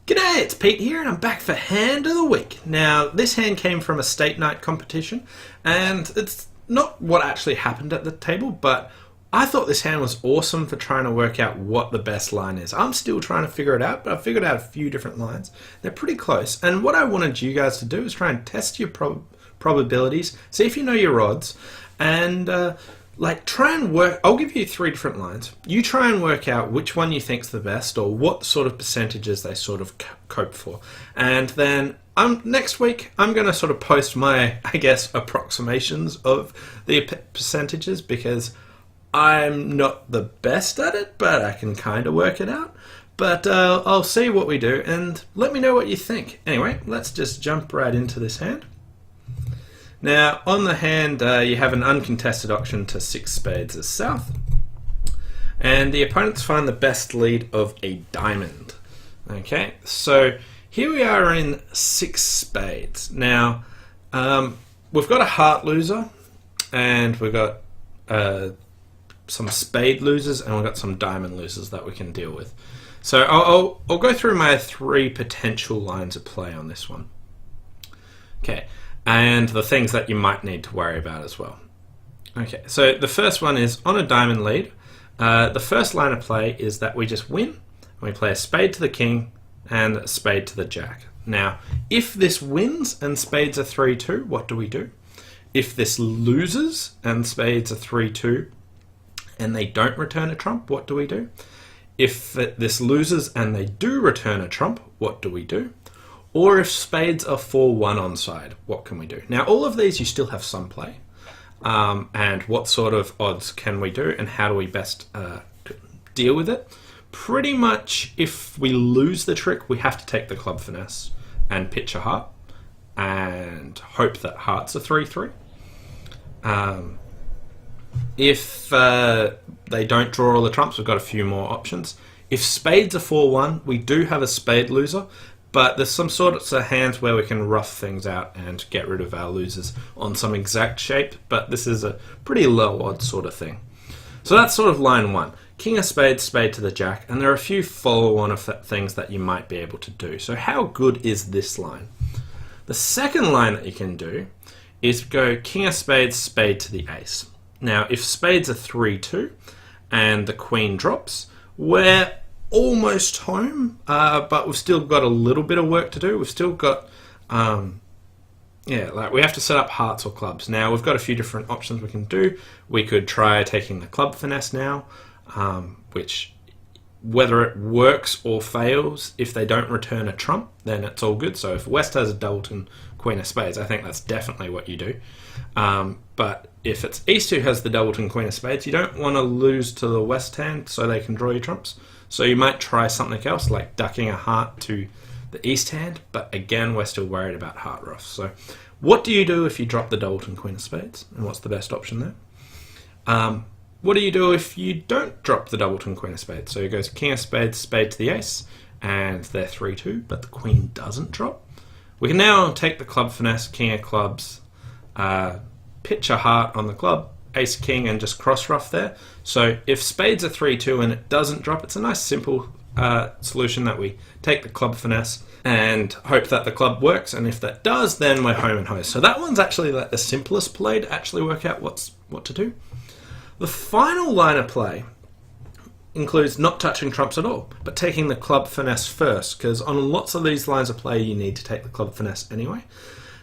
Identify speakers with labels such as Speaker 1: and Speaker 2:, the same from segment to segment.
Speaker 1: G'day, it's Pete here and I'm back for Hand of the Week. Now, this hand came from a state night competition and it's not what actually happened at the table, but I thought this hand was awesome for trying to work out what the best line is. I'm still trying to figure it out, but I've figured out a few different lines. They're pretty close, and what I wanted you guys to do is try and test your probabilities, see if you know your odds, and try and work. I'll give you 3 different lines. You try and work out which one you think's the best, or what sort of percentages they sort of cope for. And then next week I'm going to sort of post my, I guess, approximations of the percentages, because I'm not the best at it, but I can kind of work it out. But I'll see what we do, and let me know what you think. Anyway, let's just jump right into this hand. Now, on the hand, you have an uncontested option to 6 spades as south, and the opponents find the best lead of a diamond. Okay, so here we are in 6 spades. Now, we've got a heart loser, and we've got some spade losers, and we've got some diamond losers that we can deal with. So I'll go through my 3 potential lines of play on this one. Okay. And the things that you might need to worry about as well. Okay, so the first one is on a diamond lead. The first line of play is that we just win, and we play a spade to the king and a spade to the jack. Now, if this wins and spades are 3-2, what do we do? If this loses and spades are 3-2 and they don't return a trump, what do we do? If this loses and they do return a trump, what do we do? Or if spades are 4-1 onside, what can we do? Now, all of these you still have some play. And what sort of odds can we do, and how do we best deal with it? Pretty much, if we lose the trick, we have to take the club finesse and pitch a heart and hope that hearts are 3-3. If they don't draw all the trumps, we've got a few more options. If spades are 4-1, we do have a spade loser, but there's some sorts of hands where we can rough things out and get rid of our losers on some exact shape, but this is a pretty low odds sort of thing. So that's sort of line 1. King of spades, spade to the jack, and there are a few follow-on things that you might be able to do. So how good is this line? The second line that you can do is go king of spades, spade to the ace. Now, if spades are 3-2 and the queen drops, we're almost home, but we've still got a little bit of work to do. We've still got, we have to set up hearts or clubs. Now, we've got a few different options we can do. We could try taking the club finesse now, which, whether it works or fails, if they don't return a trump, then it's all good. So if West has a doubleton queen of spades, I think that's definitely what you do. But if it's East who has the doubleton queen of spades, you don't want to lose to the West hand so they can draw your trumps. So you might try something else, like ducking a heart to the East hand, but again, we're still worried about heart ruffs. So what do you do if you drop the doubleton queen of spades, and what's the best option there? What do you do if you don't drop the doubleton queen of spades? So it goes king of spades, spade to the ace, and they're 3-2, but the queen doesn't drop. We can now take the club finesse, king of clubs, pitch a heart on the club, ace king, and just cross ruff there. So if spades are 3-2 and it doesn't drop, it's a nice simple solution that we take the club finesse and hope that the club works, and if that does, then we're home and hosed. So that one's actually like the simplest play to actually work out what to do. The final line of play includes not touching trumps at all, but taking the club finesse first, because on lots of these lines of play you need to take the club finesse anyway.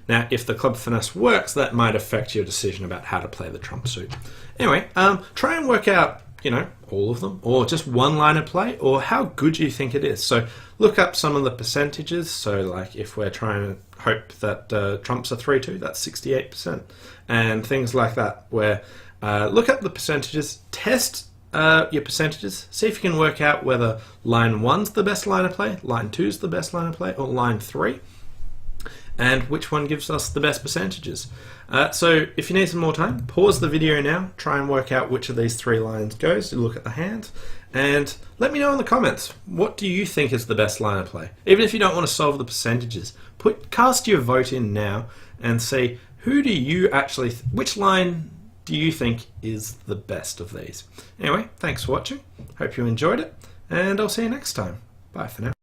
Speaker 1: Now, if the club finesse works, that might affect your decision about how to play the trump suit. Anyway, try and work out, all of them, or just one line of play, or how good you think it is. So look up some of the percentages. So like if we're trying to hope that trumps are 3-2, that's 68%, and things like that, where look up the percentages, test your percentages, see if you can work out whether line 1's the best line of play, line 2's the best line of play, or line 3. And which one gives us the best percentages. So if you need some more time, pause the video now, try and work out which of these 3 lines goes, look at the hand, and let me know in the comments, what do you think is the best line of play? Even if you don't want to solve the percentages, cast your vote in now and see who do you actually, which line do you think is the best of these? Anyway, thanks for watching, hope you enjoyed it, and I'll see you next time. Bye for now.